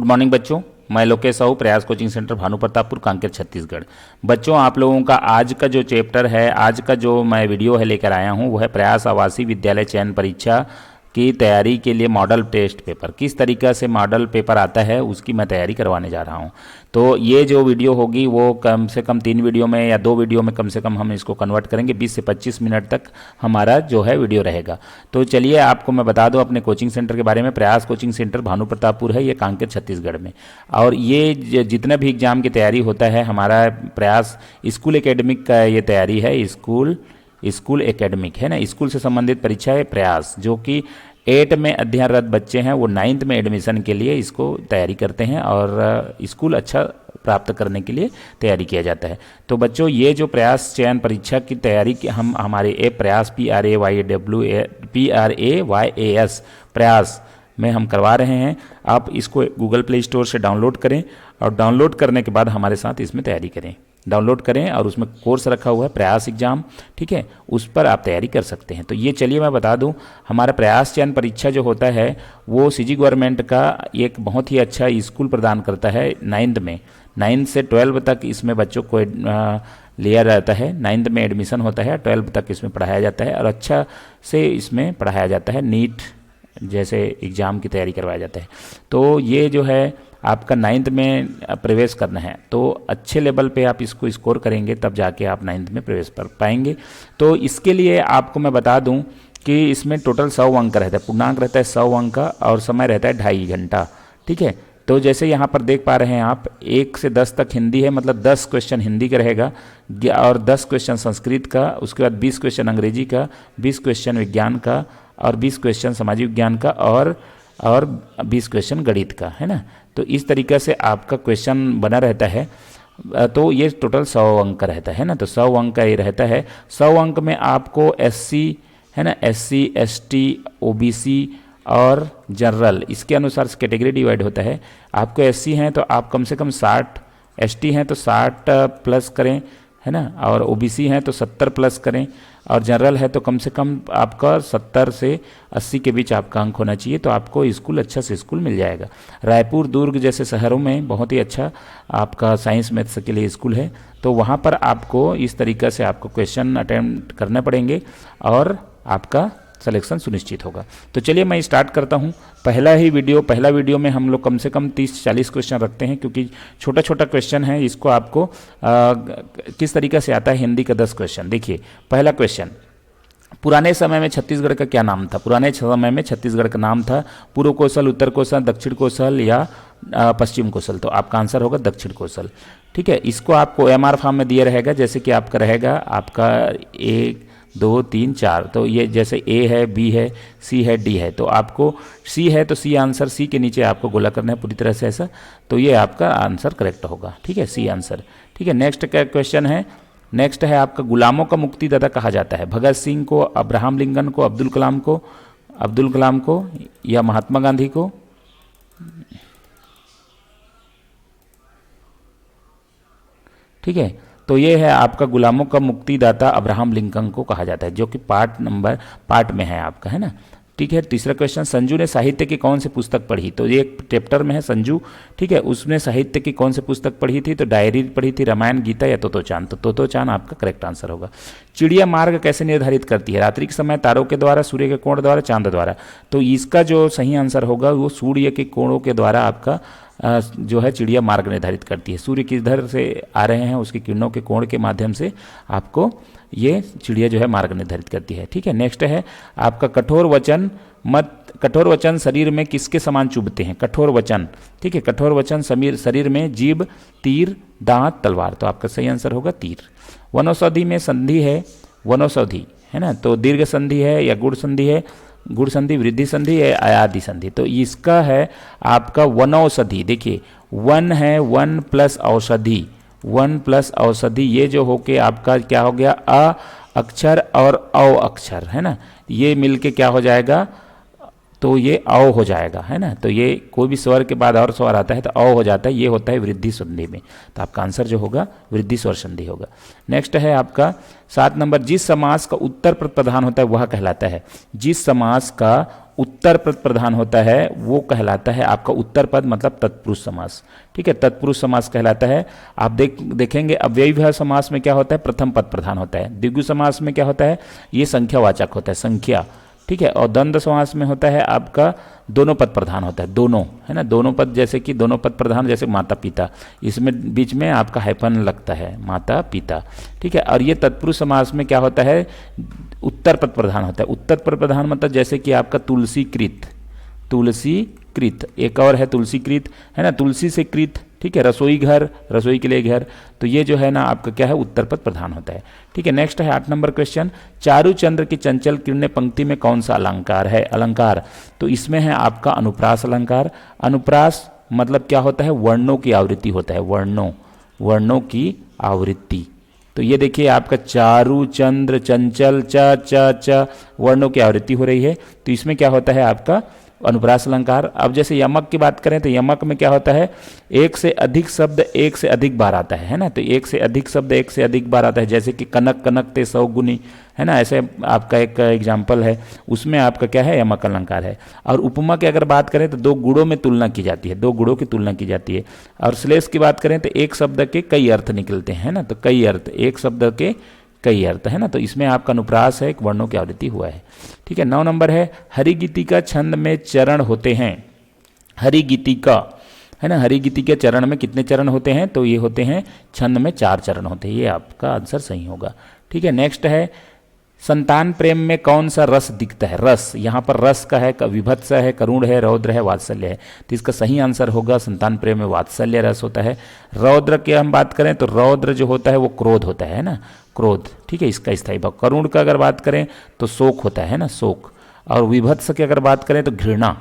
Good morning बच्चों, मैं लोकेश साहू, प्रयास कोचिंग सेंटर भानु प्रतापपुर, कांकेर, छत्तीसगढ़। बच्चों, आप लोगों का आज का जो चैप्टर है, आज का जो मैं वीडियो है लेकर आया हूँ, वो है प्रयास आवासीय विद्यालय चयन परीक्षा की तैयारी के लिए मॉडल टेस्ट पेपर। किस तरीक़े से मॉडल पेपर आता है उसकी मैं तैयारी करवाने जा रहा हूँ। तो ये जो वीडियो होगी वो कम से कम 3 वीडियो में या 2 वीडियो में कम से कम हम इसको कन्वर्ट करेंगे। 20 से 25 मिनट तक हमारा जो है वीडियो रहेगा। तो चलिए आपको मैं बता दूं अपने कोचिंग सेंटर के बारे में। प्रयास कोचिंग सेंटर भानु प्रतापपुर है, ये कांकेर छत्तीसगढ़ में। और ये जितने भी एग्जाम की तैयारी होता है, हमारा प्रयास स्कूल एकेडमिक का ये तैयारी है। स्कूल एकेडमिक है ना, स्कूल से संबंधित परीक्षा है प्रयास, जो कि 8 में अध्ययनरत बच्चे हैं वो 9th में एडमिशन के लिए इसको तैयारी करते हैं और स्कूल अच्छा प्राप्त करने के लिए तैयारी किया जाता है। तो बच्चों, ये जो प्रयास चयन परीक्षा की तैयारी की हम हमारे प्रयास PRAYAS प्रयास में हम करवा रहे हैं। आप इसको गूगल प्ले स्टोर से डाउनलोड करें और डाउनलोड करने के बाद हमारे साथ इसमें तैयारी करें। डाउनलोड करें और उसमें कोर्स रखा हुआ है प्रयास एग्जाम, ठीक है, उस पर आप तैयारी कर सकते हैं। तो ये चलिए मैं बता दूं, हमारा प्रयास चयन परीक्षा जो होता है वो सीजी गवर्नमेंट का एक बहुत ही अच्छा स्कूल प्रदान करता है। 9th से 12 तक इसमें बच्चों को लिया जाता है। 9th में एडमिशन होता है, 12 तक इसमें पढ़ाया जाता है और अच्छा से इसमें पढ़ाया जाता है। नीट जैसे एग्ज़ाम की तैयारी करवाया जाता है। तो ये जो है आपका 9th में प्रवेश करना है, तो अच्छे लेवल पे आप इसको स्कोर करेंगे तब जाके आप 9th में प्रवेश कर पाएंगे। तो इसके लिए आपको मैं बता दूं कि इसमें टोटल 100 अंक रहता है, पूर्णांक रहता है 100 अंक का और समय रहता है 2.5 घंटा, ठीक है। तो जैसे यहाँ पर देख पा रहे हैं आप, 1 से 10 तक हिंदी है, मतलब 10 क्वेश्चन हिंदी का रहेगा और 10 क्वेश्चन संस्कृत का, उसके बाद 20 क्वेश्चन अंग्रेजी का, 20 क्वेश्चन विज्ञान का और 20 क्वेश्चन सामाजिक विज्ञान का और 20 क्वेश्चन गणित का, है ना। तो इस तरीके से आपका क्वेश्चन बना रहता है। तो ये टोटल 100 अंक का रहता है ना। तो 100 अंक का ये रहता है। 100 अंक में आपको SC है ना, SC ST OBC और जनरल, इसके अनुसार कैटेगरी डिवाइड होता है। आपको SC हैं तो आप कम से कम 60, ST हैं तो 60 प्लस करें, है ना, और OBC हैं तो 70 प्लस करें और जनरल है तो कम से कम आपका 70 से 80 के बीच आपका अंक होना चाहिए। तो आपको स्कूल अच्छा से स्कूल मिल जाएगा। रायपुर, दुर्ग जैसे शहरों में बहुत ही अच्छा आपका साइंस मैथ्स के लिए स्कूल है। तो वहाँ पर आपको इस तरीक़े से आपको क्वेश्चन अटेम्प्ट करने पड़ेंगे और आपका सिलेक्शन सुनिश्चित होगा। तो चलिए मैं स्टार्ट करता हूँ। पहला वीडियो में हम लोग कम से कम 30-40 क्वेश्चन रखते हैं, क्योंकि छोटा छोटा क्वेश्चन है। इसको आपको किस तरीके से आता है, हिंदी का 10 क्वेश्चन। देखिए, पहला क्वेश्चन, पुराने समय में छत्तीसगढ़ का क्या नाम था? पुराने समय में छत्तीसगढ़ का नाम था पूर्व कौशल, उत्तर कौशल, दक्षिण कौशल या पश्चिम कौशल। तो आपका आंसर होगा दक्षिण कौशल, ठीक है। इसको आपको MR फॉर्म में दिया रहेगा, जैसे कि आपका रहेगा आपका 1 2 3 4। तो ये जैसे A है, B है, C है, D है। तो आपको C है तो C आंसर, C के नीचे आपको गोला करना है पूरी तरह से ऐसा। तो ये आपका आंसर करेक्ट होगा, ठीक है, C आंसर, ठीक है। नेक्स्ट क्या क्वेश्चन है? नेक्स्ट है आपका, गुलामों का मुक्तिदाता कहा जाता है? भगत सिंह को, अब्राहम लिंकन को, अब्दुल कलाम को या महात्मा गांधी को? ठीक है, तो ये है आपका गुलामों का मुक्तिदाता अब्राहम लिंकन को कहा जाता है, जो कि पार्ट में है आपका, है ना, ठीक है। तीसरा क्वेश्चन, संजू ने साहित्य की कौन सी पुस्तक पढ़ी? तो ये एक चैप्टर में है संजू, ठीक है। उसने साहित्य की कौन सी पुस्तक पढ़ी थी? तो डायरी पढ़ी थी, रामायण, गीता या तोतोचान? तो तोतोचान आपका करेक्ट आंसर होगा। चिड़िया मार्ग कैसे निर्धारित करती है? रात्रि के समय तारों के द्वारा, सूर्य के कोण द्वारा, चांद द्वारा? तो इसका जो सही आंसर होगा वो सूर्य के कोणों के द्वारा आपका जो है चिड़िया मार्ग निर्धारित करती है। सूर्य किधर से आ रहे हैं उसकी किरणों के कोण के माध्यम से आपको ये चिड़िया जो है मार्ग निर्धारित करती है, ठीक है। नेक्स्ट है आपका, कठोर वचन शरीर में किसके समान चुभते हैं? कठोर वचन, ठीक है, कठोर वचन शरीर में जीभ, तीर, दांत, तलवार। तो आपका सही आंसर होगा तीर। वनौषधि में संधि है, वनौषधि है ना, तो दीर्घ संधि है या गुण संधि है? गुण संधि, वृद्धि संधि है, आयादी संधि? तो इसका है आपका वनौषधि। देखिए, वन है, 1 प्लस औषधि, 1 प्लस औषधि, ये जो होके आपका क्या हो गया, अ अक्षर और औ अक्षर, है ना, ये मिलके क्या हो जाएगा, तो ये औ हो जाएगा, है ना। तो ये कोई भी स्वर के बाद और स्वर आता है तो औ हो जाता है, ये होता है वृद्धि संधि में। तो आपका आंसर जो होगा वृद्धि स्वर संधि होगा। नेक्स्ट है आपका 7 नंबर, जिस समास का उत्तर पद प्रधान होता है वह कहलाता है। जिस समास का उत्तर पद प्रधान होता है वो कहलाता है आपका उत्तर पद, मतलब तत्पुरुष समास। ठीक है, तत्पुरुष समास कहलाता है। आप देखेंगे अव्ययीभाव समास में क्या होता है, प्रथम पद प्रधान होता है। द्विगु समास में क्या होता है, ये संख्यावाचक होता है, संख्या। ठीक है, और द्वंद्व समास में होता है आपका दोनों पद प्रधान होता है, दोनों, है ना, दोनों पद, जैसे कि दोनों पद प्रधान, जैसे माता पिता, इसमें बीच में आपका हाइफन लगता है, माता पिता। ठीक है, और ये तत्पुरुष समास में क्या होता है, उत्तर पद प्रधान होता है। उत्तर पद प्रधान मतलब जैसे कि आपका तुलसीकृत, तुलसीकृत, एक और है तुलसीकृत, है ना, तुलसी से कृत। ठीक है, रसोई घर, रसोई के लिए घर, तो ये जो है ना आपका क्या है, उत्तर पद प्रधान होता है। ठीक है, नेक्स्ट है 8 नंबर क्वेश्चन, चारुचंद्र की चंचल किरणें पंक्ति में कौन सा अलंकार है। अलंकार, तो इसमें है आपका अनुप्रास अलंकार। अनुप्रास मतलब क्या होता है, वर्णों की आवृत्ति होता है, वर्णों की आवृत्ति। तो ये देखिए आपका चारु चंद्र चंचल च च च वर्णों की आवृत्ति हो रही है, तो इसमें क्या होता है आपका अनुप्रास अलंकार। अब जैसे यमक की बात करें तो यमक में क्या होता है, एक से अधिक शब्द एक से अधिक बार आता है ना, तो एक से अधिक शब्द एक से अधिक बार आता है, जैसे कि कनक कनक ते सौ गुनी, है ना, ऐसे आपका एक एग्जाम्पल है, उसमें आपका क्या है, यमक अलंकार है। और उपमा की अगर बात करें तो 2 गुणों में तुलना की जाती है, 2 गुणों की तुलना की जाती है। और श्लेष की बात करें तो एक शब्द के कई अर्थ निकलते हैं ना, तो कई अर्थ, एक शब्द के कई अर्थ, है ना, तो इसमें आपका अनुप्रास है, एक वर्णों की आवृत्ति हुआ है। ठीक है, 9 नंबर है, हरिगीतिका छंद में चरण होते हैं। हरिगीतिका, है ना, हरिगीतिका चरण में कितने चरण होते हैं, तो ये होते हैं छंद में 4 चरण होते हैं, ये आपका आंसर सही होगा। ठीक है, नेक्स्ट है, संतान प्रेम में कौन सा रस दिखता है। रस, यहाँ पर रस का है, विभत्स है, करुण है, रौद्र है, वात्सल्य है, तो इसका सही आंसर होगा संतान प्रेम में वात्सल्य रस होता है। रौद्र की हम बात करें तो रौद्र जो होता है वो क्रोध होता है ना, क्रोध। ठीक है, इसका स्थायी भाव। करुण का अगर बात करें तो शोक होता है ना, शोक। और विभत्स की अगर बात करें तो घृणा।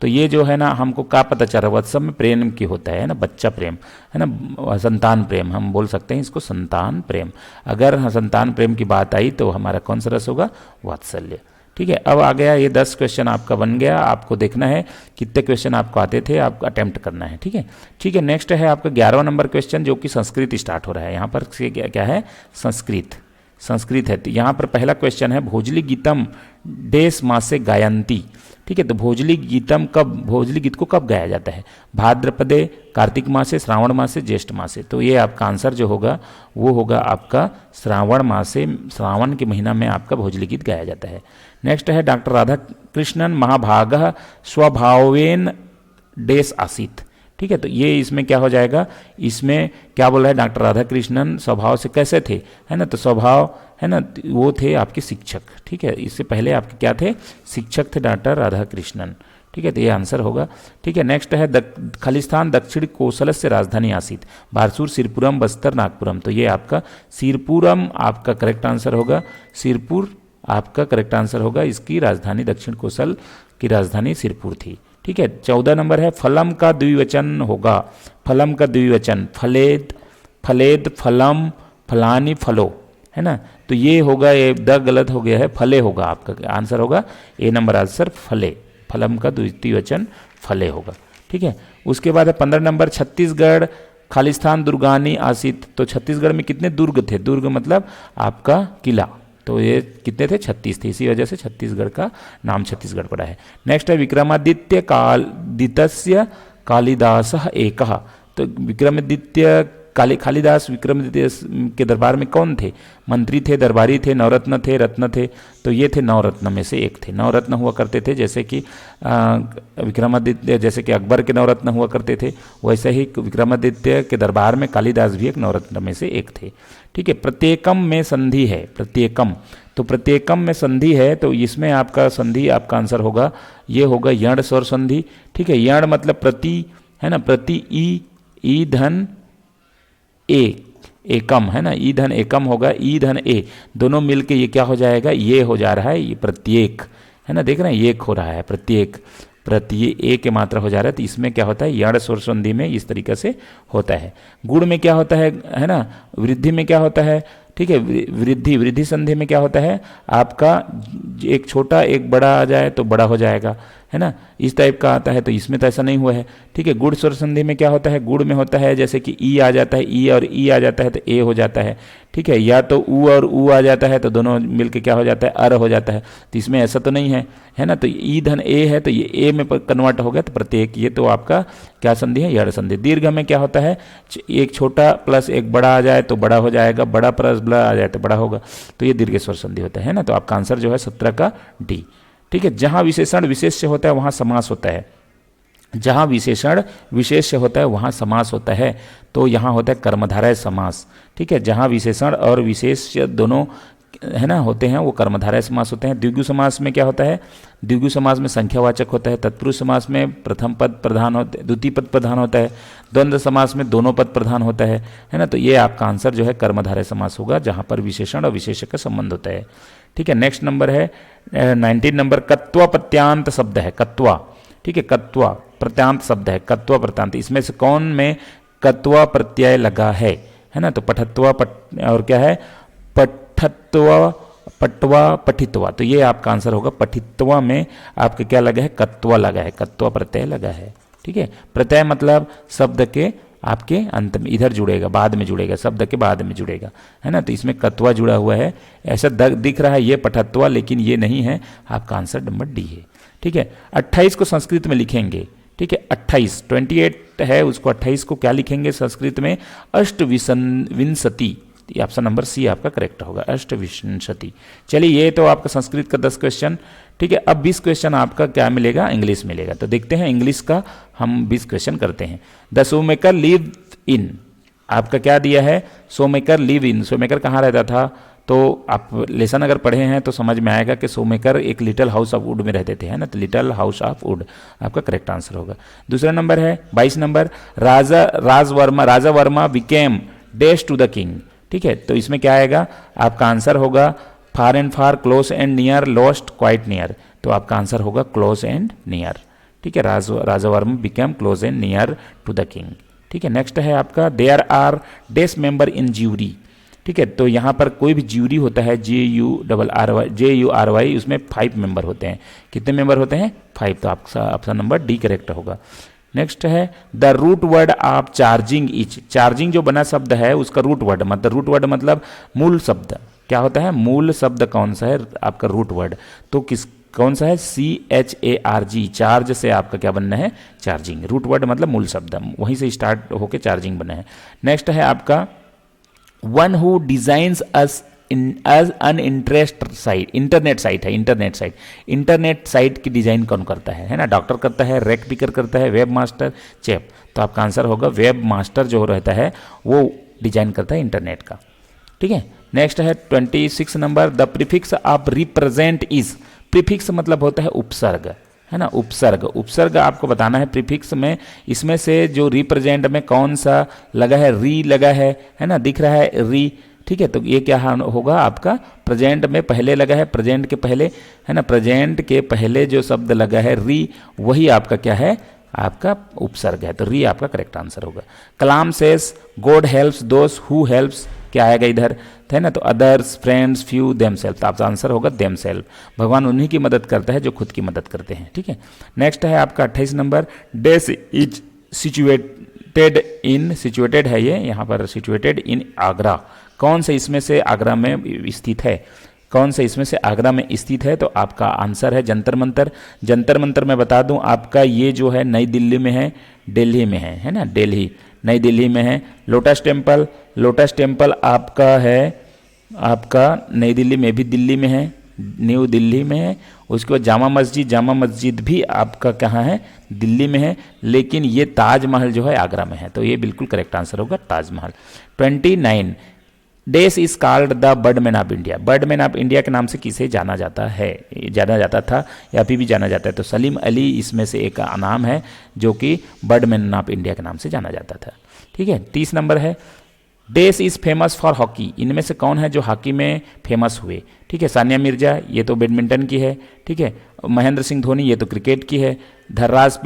तो ये जो है ना हमको क्या पता चल रहा है, वत्सव में प्रेम की होता है ना, बच्चा प्रेम, है ना, संतान प्रेम हम बोल सकते हैं इसको, संतान प्रेम। अगर संतान प्रेम की बात आई तो हमारा कौन सा रस होगा, वात्सल्य। ठीक है, अब आ गया ये 10 क्वेश्चन आपका बन गया, आपको देखना है कितने क्वेश्चन आपको आते थे, आपको अटेम्प्ट करना है। ठीक है, ठीक है, नेक्स्ट है आपका 11वां नंबर क्वेश्चन, जो कि संस्कृत स्टार्ट हो रहा है। यहाँ पर क्या क्या है, संस्कृत है। तो यहाँ पर पहला क्वेश्चन है, भोजली गीतम डेस मासे गायंती। ठीक है, तो भोजली गीतम कब, भोजली गीत को कब गाया जाता है, भाद्रपदे, कार्तिक मासे, श्रावण मासे, ज्येष्ठ मासे। तो ये आपका आंसर जो होगा वो होगा आपका श्रावण मासे, श्रावण के महीना में आपका भोजली गीत गाया जाता है। नेक्स्ट है, डॉक्टर राधा कृष्णन महाभागः स्वभावेन डेस आसीत। ठीक है, तो ये इसमें क्या हो जाएगा, इसमें क्या बोल रहा है, डॉक्टर राधा कृष्णन स्वभाव से कैसे थे, है ना, तो स्वभाव है ना, वो थे आपके शिक्षक। ठीक है, इससे पहले आपके क्या थे, शिक्षक थे डॉक्टर राधा कृष्णन। ठीक है, तो ये आंसर होगा। ठीक है, नेक्स्ट है, खालिस्तान दक्षिण कोसल से राजधानी आसीत, बारसूर, सिरपुरम, बस्तर, नागपुरम। तो ये आपका सिरपुरम आपका करेक्ट आंसर होगा, सिरपुर आपका करेक्ट आंसर होगा, इसकी राजधानी दक्षिण कोसल की राजधानी सिरपुर थी। ठीक है, 14 नंबर है, फलम का द्विवचन होगा। फलम का द्विवचन, फलेद, फलेद, फलम, फलानी, फलो, है ना, तो ये होगा, ये द गलत हो गया है, फले होगा, आपका आंसर होगा ए नंबर आंसर फले, फलम का द्विवचन फले होगा। ठीक है, उसके बाद है 15 नंबर, छत्तीसगढ़ खालिस्तान दुर्गानी आसित। तो छत्तीसगढ़ में कितने दुर्ग थे, दुर्ग मतलब आपका किला, तो ये कितने थे, 36 थे, इसी वजह से छत्तीसगढ़ का नाम छत्तीसगढ़ पड़ा है। नेक्स्ट है, विक्रमादित्य कालिदास्य कालिदासः एकः। तो विक्रमादित्य कालिदास विक्रमादित्य के दरबार में कौन थे, मंत्री थे, दरबारी थे, नवरत्न थे, रत्न थे। तो ये थे नवरत्न में से एक थे। नवरत्न हुआ करते थे, जैसे कि विक्रमादित्य, जैसे कि अकबर के नवरत्न हुआ करते थे, वैसे ही विक्रमादित्य के दरबार में कालिदास भी एक नवरत्न में से एक थे। ठीक है, प्रत्येकम में संधि है, प्रत्येकम, तो प्रत्येकम में संधि है, तो इसमें आपका संधि आपका आंसर होगा, ये होगा यण स्वर संधि। ठीक है, यण मतलब प्रति, है ना, प्रति, ई धन ए, एकम, है ना, ई धन एकम होगा, ई धन ए, दोनों मिलके ये क्या हो जाएगा, ये हो जा रहा है, ये प्रत्येक, है ना, देख रहे हैं, एक हो रहा है, प्रत्येक, प्रत्येक ए के मात्रा हो जा रहा है। तो इसमें क्या होता है, यण स्वर संधि में इस तरीके से होता है। गुण में क्या होता है ना, वृद्धि में क्या होता है, ठीक है। वृद्धि, वृद्धि संधि में क्या होता है आपका एक छोटा एक बड़ा आ जाए तो बड़ा हो जाएगा, है ना, इस टाइप का आता है, तो इसमें तो ऐसा नहीं हुआ है। ठीक है। गुड़ स्वर संधि में क्या होता है, गुड़ में होता है जैसे कि ई आ जाता है, ई और ई आ जाता है तो ए हो जाता है। ठीक है। या तो ऊ और ऊ आ जाता है तो दोनों मिलके क्या हो जाता है, अर हो जाता है। तो इसमें ऐसा तो नहीं है ना। तो ई धन ए है तो ये ए में कन्वर्ट हो गया तो प्रत्येक, ये तो आपका क्या संधि है, यड़ संधि। दीर्घ में क्या होता है, एक छोटा प्लस एक बड़ा आ जाए तो बड़ा हो जाएगा, बड़ा प्लस बड़ा आ जाए तो बड़ा होगा, तो ये दीर्घ स्वर संधि होता है ना। तो आपका आंसर जो है 17 का डी। ठीक है। जहां विशेषण विशेष्य होता है वहां समास होता है, जहां विशेषण विशेष्य होता है वहां समास होता है, तो यहां होता है कर्मधारय समास। ठीक है। जहां विशेषण और विशेष्य दोनों है ना होते हैं वो कर्मधारय समास होते हैं। द्विगु समास में क्या होता है, द्विगु समास में संख्यावाचक होता है। तत्पुरुष समास में प्रथम पद प्रधान होता है, द्वितीय पद प्रधान होता है। द्वंद्व समास में दोनों पद प्रधान होता है ना। तो ये आपका आंसर जो है कर्मधारय समास होगा, जहां पर विशेषण और विशेष्य का संबंध होता है। ठीक है। नेक्स्ट नंबर है 19 नंबर, कत्वा प्रत्यांत शब्द है, कत्वा। ठीक है। कत्वा प्रत्यांत शब्द है, कत्वा प्रत्यांत, इसमें से कौन में कत्वा प्रत्यय लगा है ना। तो पठत्वा और क्या है, पठत्वा, पटवा, पठित्वा, तो ये आपका आंसर होगा। पठित्वा में आपके क्या लगा है, कत्वा लगा है, कत्वा प्रत्यय लगा है। ठीक है। प्रत्यय मतलब शब्द के आपके अंत में इधर जुड़ेगा, बाद में जुड़ेगा, शब्द के बाद में जुड़ेगा, है ना। तो इसमें कत्वा जुड़ा हुआ है, ऐसा दिख रहा है ये पठत्वा, लेकिन ये नहीं है, आपका आंसर नंबर डी है। ठीक है। 28 को संस्कृत में लिखेंगे। ठीक है। 28 28 है, उसको 28 को क्या लिखेंगे संस्कृत में, अष्टविंशति। ऑप्शन नंबर सी आपका करेक्ट होगा, अष्टविंशति। चलिए ये तो आपका संस्कृत का 10 क्वेश्चन। ठीक है। अब 20 क्वेश्चन आपका क्या मिलेगा, इंग्लिश मिलेगा। तो देखते हैं इंग्लिश का हम 20 क्वेश्चन करते हैं। द शोमेकर लिव इन, आपका क्या दिया है, शोमेकर लिव इन। शोमेकर कहाँ रहता था, तो आप लेसन अगर पढ़े हैं तो समझ में आएगा कि शोमेकर एक लिटिल हाउस ऑफ वुड में रहते थे, है ना। तो लिटिल हाउस ऑफ वुड आपका करेक्ट आंसर होगा। दूसरा नंबर है 22 number, Raja Varma became dash to the king. ठीक है। तो इसमें क्या आएगा, आपका आंसर होगा far and far, close and near, lost, quite near. तो आपका आंसर होगा क्लोज एंड नियर। ठीक है। Raja Varma became close and near to the king. ठीक है। नेक्स्ट है आपका there are dash member in jury. ठीक है। तो यहाँ पर कोई भी ज्यूरी होता है, JURY, उसमें 5 मेंबर होते हैं। कितने मेंबर होते हैं, 5। तो आपका ऑप्शन नंबर डी करेक्ट होगा। नेक्स्ट है the root word of charging is. Charging जो बना शब्द है उसका रूट वर्ड मतलब मूल शब्द क्या होता है, मूल शब्द कौन सा है आपका रूट वर्ड, तो कौन सा है, CHARG, चार्ज से आपका क्या बनना है, चार्जिंग। रूट वर्ड मतलब मूल शब्द, वहीं से स्टार्ट होके चार्जिंग बना है। नेक्स्ट है आपका one who designs as an interest site, internet site है, इंटरनेट साइट की डिजाइन कौन करता है ना। डॉक्टर करता है, रैक पिकर करता है, वेब मास्टर, चेप। तो आपका आंसर होगा वेब मास्टर जो रहता है वो डिजाइन करता है इंटरनेट का। ठीक है। नेक्स्ट है 26 number, the prefix of represent is. Prefix मतलब होता है उपसर्ग, है ना, उपसर्ग आपको बताना है प्रीफिक्स में। इसमें से जो रिप्रेजेंट में कौन सा लगा है, री लगा है ना, दिख रहा है री। ठीक है। तो ये क्या होगा आपका, प्रेजेंट में पहले लगा है, प्रेजेंट के पहले, है ना, प्रेजेंट के पहले जो शब्द लगा है री, वही आपका क्या है, आपका उपसर्ग है। तो री आपका करेक्ट आंसर होगा। Kalam says God helps those who helps, क्या आएगा इधर, है ना। तो अदर्स, फ्रेंड्स, फ्यू, देमसेल्फ। तो आपका आंसर होगा देमसेल्फ। भगवान उन्हीं की मदद करता है जो खुद की मदद करते हैं। ठीक है। नेक्स्ट है आपका 28 नंबर, डेस इज सिचुएटेड है ये यहाँ पर, सिचुएटेड इन आगरा। कौन से इसमें से आगरा में स्थित है, कौन से इसमें से आगरा में स्थित है, तो आपका आंसर है जंतर मंतर। जंतर मंतर मैं बता दूं आपका ये जो है नई दिल्ली में है, दिल्ली में है ना, दिल्ली, नई दिल्ली में है। लोटस टेम्पल आपका है, आपका नई दिल्ली में भी दिल्ली में है, न्यू दिल्ली में है। उसके बाद जामा मस्जिद भी आपका कहाँ है, दिल्ली में है। लेकिन ये ताजमहल जो है आगरा में है। तो ये बिल्कुल करेक्ट आंसर होगा ताजमहल। 29 डेस is called the birdman of India. Birdman of India के नाम से किसे जाना जाता था या अभी भी जाना जाता है, तो सलीम अली इसमें से एक नाम है जो कि बर्डमैन ऑफ इंडिया के नाम से जाना जाता था। ठीक है। 30 नंबर है डेस इज फेमस फॉर हॉकी। इनमें से कौन है जो हॉकी में फेमस हुए। ठीक है। सानिया मिर्जा, ये तो बैडमिंटन की है। ठीक है। महेंद्र सिंह धोनी, ये तो क्रिकेट की है। धनराज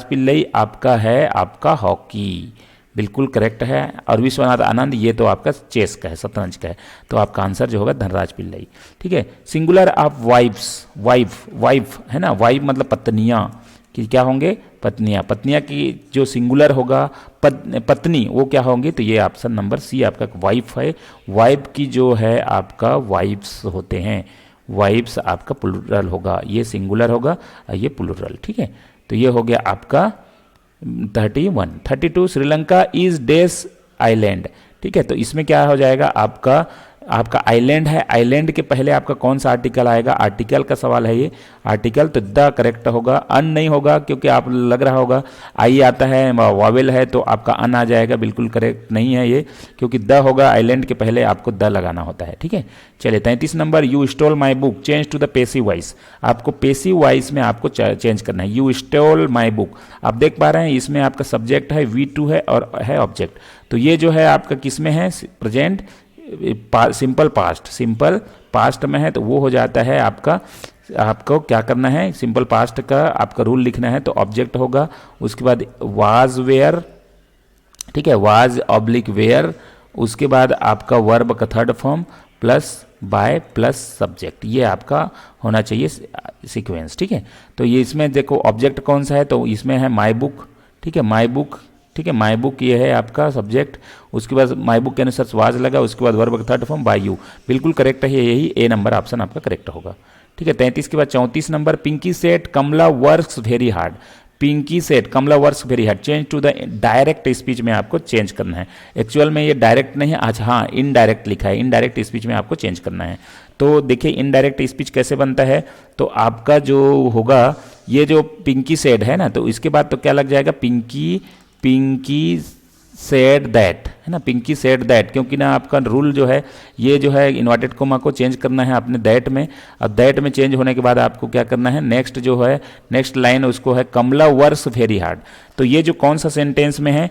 पिल्लई आपका है आपका हॉकी। बिल्कुल करेक्ट है। और विश्वनाथ आनंद ये तो आपका चेस का है, शतरंज का है, तो आपका आंसर जो होगा धनराज पिल्लई। ठीक है। Singular of wives, wife, wife है ना, वाइफ मतलब पत्नियां कि क्या होंगे, पत्नियां, पत्नियां की जो सिंगुलर होगा पत्नी वो क्या होंगी, तो ये ऑप्शन नंबर सी आपका वाइफ है। वाइफ की जो है आपका वाइफ्स होते हैं, वाइफ्स आपका प्लूरल होगा, ये सिंगुलर होगा और ये प्लूरल। ठीक है, तो ये हो गया आपका 31। 32 श्रीलंका इज डेस आइलैंड। ठीक है, तो इसमें क्या हो जाएगा आपका, आपका आइलैंड है, आइलैंड के पहले आपका कौन सा आर्टिकल आएगा, आर्टिकल का सवाल है ये, आर्टिकल तो द करेक्ट होगा, अन नहीं होगा क्योंकि आप लग रहा होगा आई आता है, वावेल है तो आपका अन आ जाएगा, बिल्कुल करेक्ट नहीं है ये, क्योंकि द होगा, आइलैंड के पहले आपको द लगाना होता है। ठीक है, चलिए 33 number, you stole my book change to the passive voice. आपको पेसिव वॉइस में आपको चेंज करना है, यू स्टोल माई बुक। आप देख पा रहे हैं इसमें आपका सब्जेक्ट है V2 है और है ऑब्जेक्ट, तो ये जो है आपका किस में है, present simple past, simple past में है, तो वो हो जाता है आपका, आपको क्या करना है, सिंपल पास्ट का आपका रूल लिखना है, तो ऑब्जेक्ट होगा, उसके बाद वाज वेयर, ठीक है, वाज ऑब्लिक वेयर, उसके बाद आपका वर्ब का third form plus by plus subject, ये आपका होना चाहिए सीक्वेंस। ठीक है, तो ये इसमें देखो ऑब्जेक्ट कौन सा है, तो इसमें है माई बुक। ठीक है, माई बुक, ठीक है, माई बुक ये है आपका सब्जेक्ट, उसके बाद माई बुक के अनुसार वाज लगा, उसके बाद वर्ब का थर्ड फॉर्म बाय यू, बिल्कुल करेक्ट है, यही ए नंबर ऑप्शन आपका करेक्ट होगा। ठीक है, 33 के बाद 34 number, Pinky said Kamala works very hard. Pinky said Kamala works very hard, change to the direct speech में आपको चेंज करना है। एक्चुअल में ये डायरेक्ट नहीं है, अच्छा हाँ इनडायरेक्ट लिखा है, इनडायरेक्ट स्पीच में आपको चेंज करना है। तो देखिए इनडायरेक्ट स्पीच कैसे बनता है, तो आपका जो होगा ये जो पिंकी सेड है ना, तो इसके बाद तो क्या लग जाएगा, पिंकी सेड दैट है ना, पिंकी सेड दैट, क्योंकि ना आपका रूल जो है ये जो है इन्वर्टेड कोमा को चेंज करना है आपने दैट में, अब दैट में चेंज होने के बाद आपको क्या करना है, नेक्स्ट जो है नेक्स्ट लाइन उसको है कमला वर्क्स वेरी हार्ड। तो ये जो कौन सा सेंटेंस में है,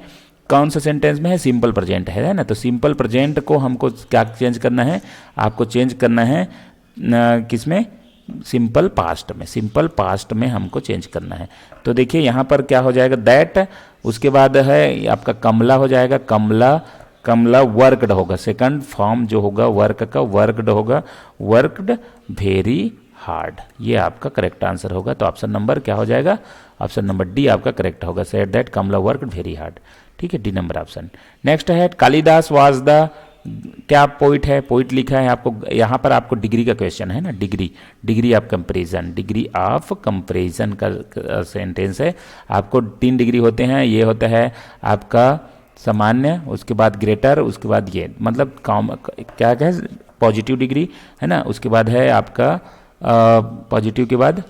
कौन सा सेंटेंस में है, सिंपल प्रेजेंट है ना, तो सिंपल प्रेजेंट को हमको क्या चेंज करना है, आपको चेंज करना है किस में, सिंपल पास्ट में, सिंपल पास्ट में हमको चेंज करना है। तो देखिए यहाँ पर क्या हो जाएगा दैट, उसके बाद है आपका कमला हो जाएगा, कमला, कमला वर्कड होगा, सेकंड फॉर्म जो होगा वर्क का वर्कड होगा, वर्कड वेरी हार्ड, ये आपका करेक्ट आंसर होगा। तो ऑप्शन नंबर क्या हो जाएगा, ऑप्शन नंबर डी आपका करेक्ट होगा, said that Kamala worked very hard. ठीक है, डी नंबर ऑप्शन। नेक्स्ट है कालिदास वाज द, क्या पोइट है, पोइट लिखा है आपको, यहाँ पर आपको डिग्री का क्वेश्चन है ना, degree, degree of comparison, degree of comparison का सेंटेंस है। आपको 3 डिग्री होते हैं, ये होता है आपका सामान्य, उसके बाद ग्रेटर, उसके बाद ये मतलब क्या है पॉजिटिव डिग्री है ना, उसके बाद है आपका पॉजिटिव के बाद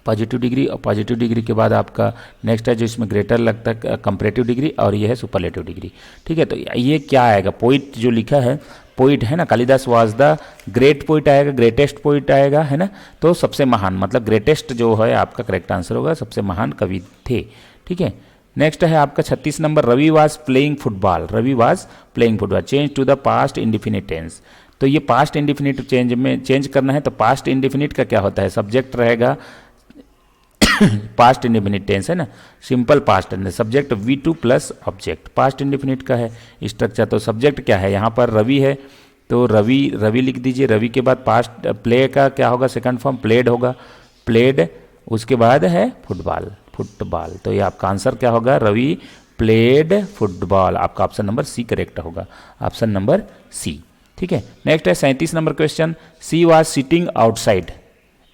पॉजिटिव डिग्री, और पॉजिटिव डिग्री के बाद आपका नेक्स्ट है जो इसमें ग्रेटर लगता है कंपैरेटिव डिग्री, और ये है सुपरलेटिव डिग्री। ठीक है, तो ये क्या आएगा, पोइट जो लिखा है, पोइट है ना, Kalidas was the great poet आएगा, ग्रेटेस्ट पोइट आएगा है ना, तो सबसे महान मतलब ग्रेटेस्ट जो है आपका करेक्ट आंसर होगा, सबसे महान कवि थे। ठीक है, नेक्स्ट है आपका 36 number, Ravi was playing football, Ravi was playing football, change to the past indefinite tense. तो ये पास्ट इंडिफिनिट चेंज में चेंज करना है, तो पास्ट इंडिफिनिट का क्या होता है, सब्जेक्ट रहेगा पास्ट इंडिफिनिट टेंस है ना, simple past tense, subject V2 plus object, past indefinite का है स्ट्रक्चर। तो सब्जेक्ट क्या है, यहाँ पर रवि है, तो रवि, रवि लिख दीजिए, रवि के बाद पास्ट प्ले का क्या होगा, सेकंड फॉर्म प्लेड होगा, प्लेड, उसके बाद है फुटबॉल, फुटबॉल, तो ये आपका आंसर क्या होगा, रवि प्लेड फुटबॉल, आपका ऑप्शन नंबर सी करेक्ट होगा, ऑप्शन नंबर सी। ठीक है, नेक्स्ट है 37 number question, she was sitting outside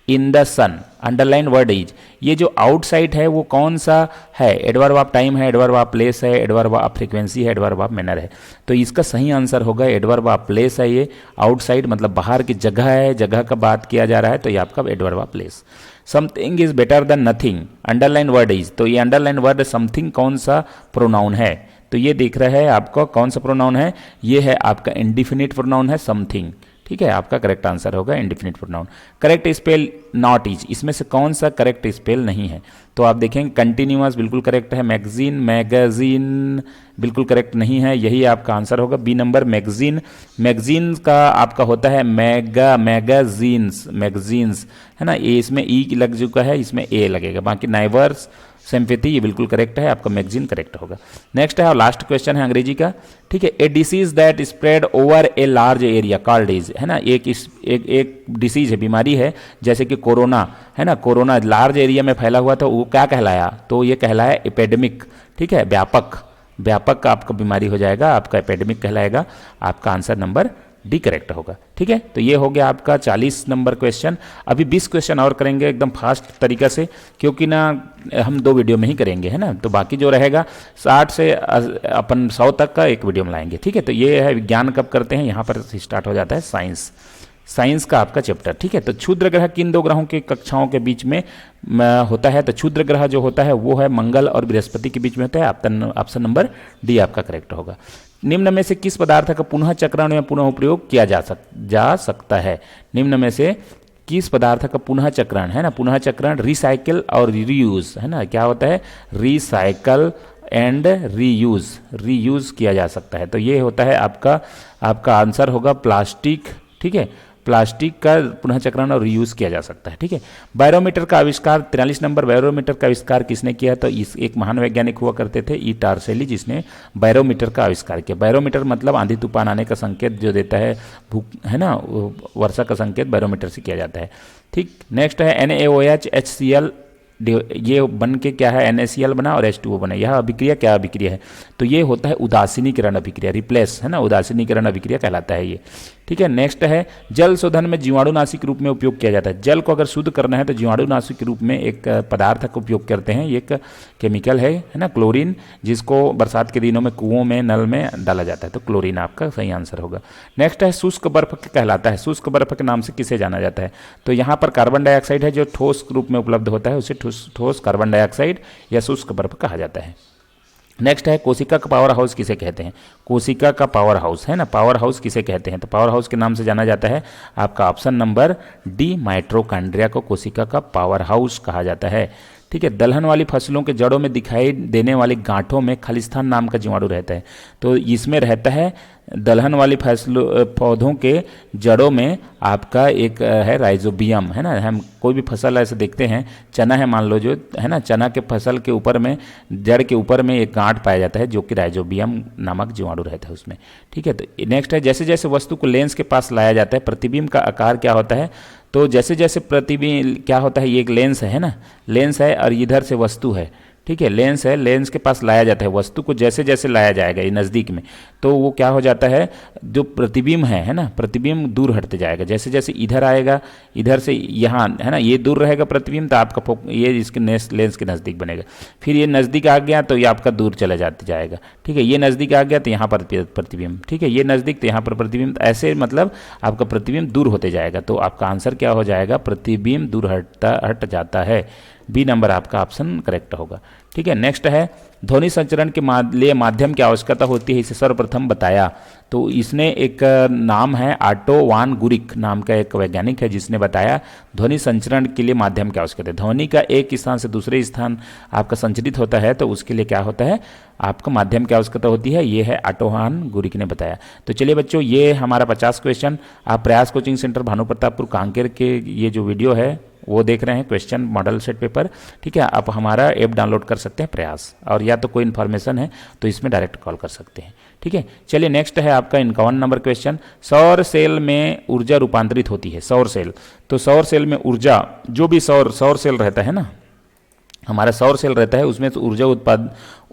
in the sun, underline word is, ये जो आउटसाइड है वो कौन सा है, एडवर्ब ऑफ टाइम है, एडवर्ब ऑफ प्लेस है, एडवर्ब ऑफ फ्रीक्वेंसी है, एडवर्ब ऑफ मैनर है। तो इसका सही आंसर होगा एडवर्ब ऑफ प्लेस है, ये आउटसाइड मतलब बाहर की जगह है, जगह का बात किया जा रहा है, तो ये आपका adverb of place. Something is better than nothing, underline word is, तो ये अंडरलाइन वर्ड समथिंग कौन सा प्रोनाउन है, तो ये देख रहा है आपको कौन सा प्रोनाउन है, ये है आपका इंडिफिनिट प्रोनाउन है समथिंग। ठीक है, आपका करेक्ट आंसर होगा indefinite pronoun. Correct spell not is, इसमें से कौन सा करेक्ट स्पेल नहीं है, तो आप देखेंगे कंटिन्यूअस बिल्कुल करेक्ट है, मैगजीन, मैगजीन बिल्कुल करेक्ट नहीं है, यही आपका आंसर होगा बी नंबर मैगजीन। मैगजीन का आपका होता है मैगा, मैगजीन्स, मैगजीन्स है ना, ए इसमें ई लग चुका है, इसमें ए लगेगा, बाकी नाइवर्स सिंपैथी, ये बिल्कुल करेक्ट है, आपका मैगजीन करेक्ट होगा। नेक्स्ट है और लास्ट क्वेश्चन है अंग्रेजी का, ठीक है। ए disease that spread over a large area called is, है ना, एक डिसीज है, बीमारी है, जैसे कि कोरोना, है ना, कोरोना लार्ज एरिया में फैला हुआ था, वो क्या कहलाया, तो ये कहलाया एपिडेमिक, ठीक है, व्यापक आपका बीमारी हो जाएगा, आपका एपिडेमिक कहलाएगा। आपका आंसर नंबर डी करेक्ट होगा, ठीक है। तो ये हो गया आपका 40 नंबर क्वेश्चन। अभी 20 क्वेश्चन और करेंगे एकदम फास्ट तरीका से, क्योंकि ना हम 2 वीडियो में ही करेंगे, है ना, तो बाकी जो रहेगा 60 से अपन 100 तक का एक वीडियो में लाएंगे, ठीक है। तो ये है विज्ञान कब करते हैं, यहाँ पर स्टार्ट हो जाता है साइंस का आपका चैप्टर, ठीक है। तो क्षुद्र ग्रह किन 2 ग्रहों की कक्षाओं के बीच में होता है, तो क्षुद्र ग्रह जो होता है वो है मंगल और बृहस्पति के बीच में होता है। ऑप्शन नंबर डी आपका करेक्ट होगा। निम्न में से किस पदार्थ का पुनः चक्रण या पुनः उपयोग किया जा सकता है, निम्न में से किस पदार्थ का पुनः चक्रण, है ना, पुनः चक्रण, रिसाइकिल और रीयूज, है ना, क्या होता है, रिसाइकल एंड रीयूज किया जा सकता है। तो ये होता है आपका आंसर होगा प्लास्टिक, ठीक है, प्लास्टिक का पुनः चक्रण और रीयूज किया जा सकता है, ठीक है। बैरोमीटर का आविष्कार 43 नंबर, बैरोमीटर का आविष्कार किसने किया, तो इस एक महान वैज्ञानिक हुआ करते थे ई टार्सेली, जिसने बैरोमीटर का आविष्कार किया। बैरोमीटर मतलब आंधी तूफान आने का संकेत जो देता है, है ना, वर्षा का संकेत बैरोमीटर से किया जाता है, ठीक। नेक्स्ट है NaOH HCl, ये बन के क्या है, NaCl बना और H2O बना। यह अभिक्रिया क्या अभिक्रिया है, तो ये होता है उदासीनीकरण अभिक्रिया, रिप्लेस, है ना, उदासीनीकरण अभिक्रिया कहलाता है ये, ठीक है। नेक्स्ट है जल शोधन में जीवाणुनाशी के रूप में उपयोग किया जाता है। जल को अगर शुद्ध करना है तो जीवाणुनाशी के रूप में एक पदार्थ का उपयोग करते हैं, एक केमिकल है ना, क्लोरीन, जिसको बरसात के दिनों में कुओं में नल में डाला जाता है, तो क्लोरीन आपका सही आंसर होगा। नेक्स्ट है शुष्क बर्फ कहलाता है, शुष्क बर्फ के नाम से किसे जाना जाता है, तो यहाँ पर कार्बन डाइऑक्साइड है जो ठोस रूप में उपलब्ध होता है, उसे ठोस कार्बन डाइऑक्साइड या शुष्क बर्फ कहा जाता है। नेक्स्ट है कोशिका का पावर हाउस किसे कहते हैं, कोशिका का पावर हाउस, है ना, पावर हाउस किसे कहते हैं, तो पावर हाउस के नाम से जाना जाता है आपका ऑप्शन नंबर डी, माइटोकॉन्ड्रिया को कोशिका का पावर हाउस कहा जाता है, ठीक है। दलहन वाली फसलों के जड़ों में दिखाई देने वाली गांठों में खालिस्तान नाम का जीवाणु रहता है, तो इसमें रहता है दलहन वाली फसलों पौधों के जड़ों में आपका एक है राइजोबियम, है ना, हम कोई भी फसल ऐसे देखते हैं, चना है मान लो, जो है ना, चना के फसल के ऊपर में, जड़ के ऊपर में एक गांठ पाया जाता है जो कि राइजोबियम नामक जीवाणु रहता है उसमें, ठीक है। तो नेक्स्ट है जैसे जैसे वस्तु को लेंस के पास लाया जाता है, प्रतिबिंब का आकार क्या होता है, तो जैसे जैसे प्रतिबिंब क्या होता है, ये एक लेंस है ना, लेंस है और इधर से वस्तु है, ठीक है, लेंस है, लेंस के पास लाया जाता है वस्तु को, जैसे जैसे लाया जाएगा ये नज़दीक में, तो वो क्या हो जाता है, जो प्रतिबिंब है ना, प्रतिबिंब दूर हटते जाएगा, जैसे जैसे इधर आएगा, इधर से यहाँ, है ना, ये दूर रहेगा प्रतिबिंब, तो आपका ये इसके लेंस के नज़दीक बनेगा, फिर ये नज़दीक आ गया तो ये आपका दूर चला जाते जाएगा, ठीक है, ये नज़दीक आ गया तो यहाँ पर प्रतिबिंब, ठीक है, ये नज़दीक तो यहाँ पर प्रतिबिंब, ऐसे मतलब आपका प्रतिबिंब दूर होते जाएगा, तो आपका आंसर क्या हो जाएगा, प्रतिबिंब दूर हट जाता है, बी नंबर आपका ऑप्शन करेक्ट होगा, ठीक है। नेक्स्ट है ध्वनि संचरण के लिए माध्यम की आवश्यकता होती है, इसे सर्वप्रथम बताया, तो इसने एक नाम है ऑटो वान गुरिक नाम का एक वैज्ञानिक है, जिसने बताया ध्वनि संचरण के लिए माध्यम की आवश्यकता है। ध्वनि का एक स्थान से दूसरे स्थान आपका संचरित होता है, तो उसके लिए क्या होता है, आपको माध्यम की आवश्यकता होती है, ये है ऑटो वान गुरिक ने बताया। तो चलिए बच्चों, ये हमारा 50 क्वेश्चन आप प्रयास कोचिंग सेंटर भानु प्रतापपुर कांकेर के ये जो वीडियो है वो देख रहे हैं, क्वेश्चन मॉडल सेट पेपर, ठीक है। आप हमारा ऐप डाउनलोड कर सकते हैं प्रयास, और या तो कोई इन्फॉर्मेशन है तो इसमें डायरेक्ट कॉल कर सकते हैं, ठीक है। चलिए नेक्स्ट है आपका 51 नंबर क्वेश्चन, सौर सेल में ऊर्जा रूपांतरित होती है, सौर सेल, तो सौर सेल में ऊर्जा, जो भी सौर सेल रहता है ना, हमारा सौर सेल रहता है, उसमें तो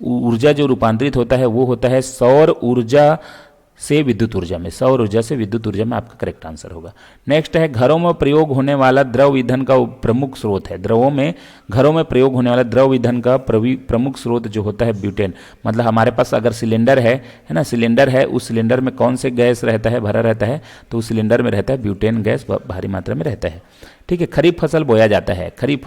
ऊर्जा जो रूपांतरित होता है वो होता है सौर ऊर्जा से विद्युत ऊर्जा में, सौर ऊर्जा से विद्युत ऊर्जा में आपका करेक्ट आंसर होगा। नेक्स्ट है घरों में प्रयोग होने वाला द्रव ईंधन का प्रमुख स्रोत है, घरों में प्रयोग होने वाला द्रव ईंधन का प्रमुख स्रोत जो होता है ब्यूटेन, मतलब हमारे पास अगर सिलेंडर है ना, सिलेंडर है, उस सिलेंडर में कौन से गैस रहता है, भरा रहता है, तो उस सिलेंडर में रहता है ब्यूटेन गैस, भारी मात्रा में रहता है, ठीक है। खरीफ फसल बोया जाता है, खरीफ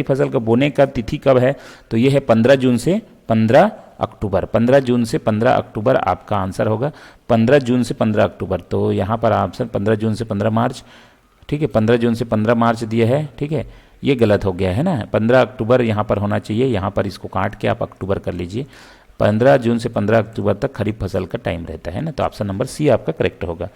फसल का बोने का तिथि कब है, तो ये है 15 जून से 15 अक्टूबर, 15 जून से 15 अक्टूबर आपका आंसर होगा, 15 जून से 15 अक्टूबर, तो यहाँ पर ऑप्शन 15 जून से 15 मार्च, ठीक है, 15 जून से 15 मार्च दिया है, ठीक है, ये गलत हो गया है ना, 15 अक्टूबर यहाँ पर होना चाहिए, यहाँ पर इसको काट के आप अक्टूबर कर लीजिए, 15 जून से 15 अक्टूबर तक खरीफ फसल का टाइम रहता है ना, तो ऑप्शन नंबर सी आपका करेक्ट होगा,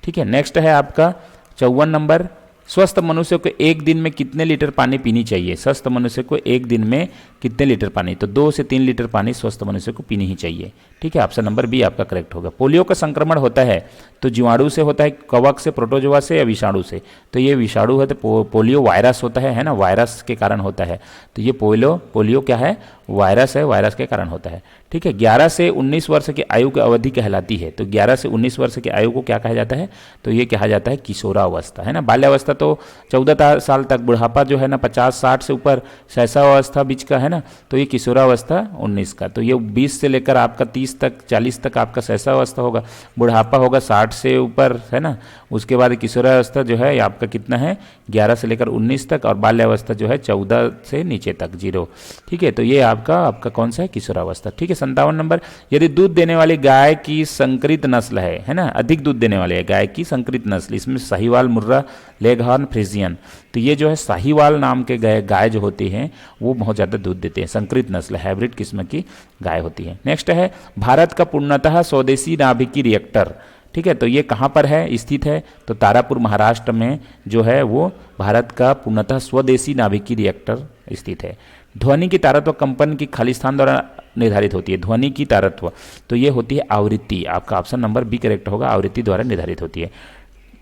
ठीक है। नेक्स्ट है आपका 54 नंबर, स्वस्थ मनुष्य को एक दिन में कितने लीटर पानी पीनी चाहिए? स्वस्थ मनुष्य को एक दिन में कितने लीटर पानी? तो 2 से 3 लीटर पानी स्वस्थ मनुष्य को पीनी ही चाहिए। ठीक है, ऑप्शन नंबर बी आपका करेक्ट होगा। पोलियो का संक्रमण होता है तो जीवाणु से होता है, कवक से, प्रोटोजोआ से या विषाणु से? तो ये विषाणु है, तो पोलियो वायरस होता है ना, वायरस के कारण होता है। तो ये पोलियो क्या है? वायरस है, वायरस के कारण होता है। ठीक है, 11 से 19 वर्ष की आयु की अवधि कहलाती है। तो 11 से 19 वर्ष की आयु को क्या कहा जाता है? तो ये कहा जाता है किशोरावस्था, है ना। बाल्यावस्था तो 14 साल तक, बुढ़ापा जो है ना 50-60 से ऊपर, शैशवावस्था बीच का है ना, तो ये किशोरावस्था 19 का। तो ये 20 से लेकर आपका 30 तक, 40 तक आपका शैशवावस्था होगा, बुढ़ापा होगा 60 से ऊपर, है ना। उसके बाद किशोरावस्था जो है आपका कितना है? 11 से लेकर 19 तक, और बाल्यावस्था जो है 14 से नीचे तक, 0। ठीक है, तो ये आपका कौन सा है? किशोरावस्था। ठीक है, 57 नंबर, यदि दूध देने वाली गाय की संकरित नस्ल है ना, अधिक दूध देने वाली है गाय की संकरित नस्ल, इसमें साहिवाल, मुर्रा, लेगहॉर्न, फ्रीजियन, तो ये जो है साहिवाल नाम के गाय जो होती हैं वो बहुत ज़्यादा दूध देते हैं, संकरित नस्ल, हाइब्रिड किस्म की गाय होती है। नेक्स्ट है भारत का पूर्णतः स्वदेशी नाभिकीय रिएक्टर। ठीक है, तो ये कहाँ पर है, स्थित है? तो तारापुर, महाराष्ट्र में जो है वो भारत का पूर्णतः स्वदेशी नाभिकीय रिएक्टर स्थित है। ध्वनि की तारत्व कंपन की खालिस्तान द्वारा निर्धारित होती है। ध्वनि की तारत्व तो ये होती है आवृत्ति, आपका ऑप्शन नंबर बी करेक्ट होगा, आवृत्ति द्वारा निर्धारित होती है।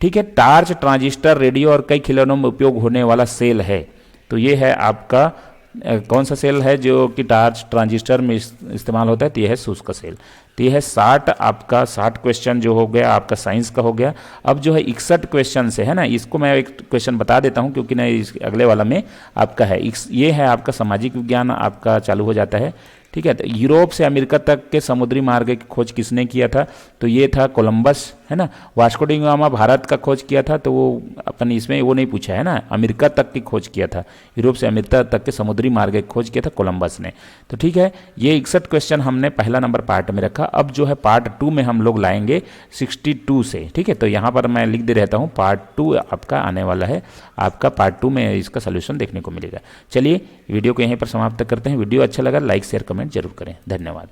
ठीक है, टार्च, ट्रांजिस्टर, रेडियो और कई खिलौनों में उपयोग होने वाला सेल है। तो ये है आपका कौन सा सेल है जो कि टार्च, ट्रांजिस्टर में इस्तेमाल होता है? तो ये है शुष्क सेल। तो ये है 60 क्वेश्चन जो हो गया आपका साइंस का हो गया। अब जो है 61 क्वेश्चन से, है ना, इसको मैं एक क्वेश्चन बता देता हूँ क्योंकि ना इस अगले वाला में आपका है, ये है आपका सामाजिक विज्ञान आपका चालू हो जाता है। ठीक है, तो यूरोप से अमेरिका तक के समुद्री मार्ग की खोज किसने किया था? तो ये था कोलंबस, है ना। वास्को डी गामा भारत का खोज किया था, तो वो अपन इसमें वो नहीं पूछा है ना, अमेरिका तक की खोज किया था, यूरोप से अमेरिका तक के समुद्री मार्ग की खोज किया था कोलंबस ने। तो ठीक है, ये 61 क्वेश्चन हमने पहला नंबर पार्ट में रखा। अब जो है पार्ट 2 में हम लोग लाएंगे 62 से। ठीक है, तो यहाँ पर मैं लिख दे रहता हूँ, पार्ट 2 आपका आने वाला है, आपका पार्ट 2 में इसका सोल्यूशन देखने को मिलेगा। चलिए वीडियो को यहीं पर समाप्त करते हैं। वीडियो अच्छा लगा लाइक शेयर कमेंट जरूर करें। धन्यवाद।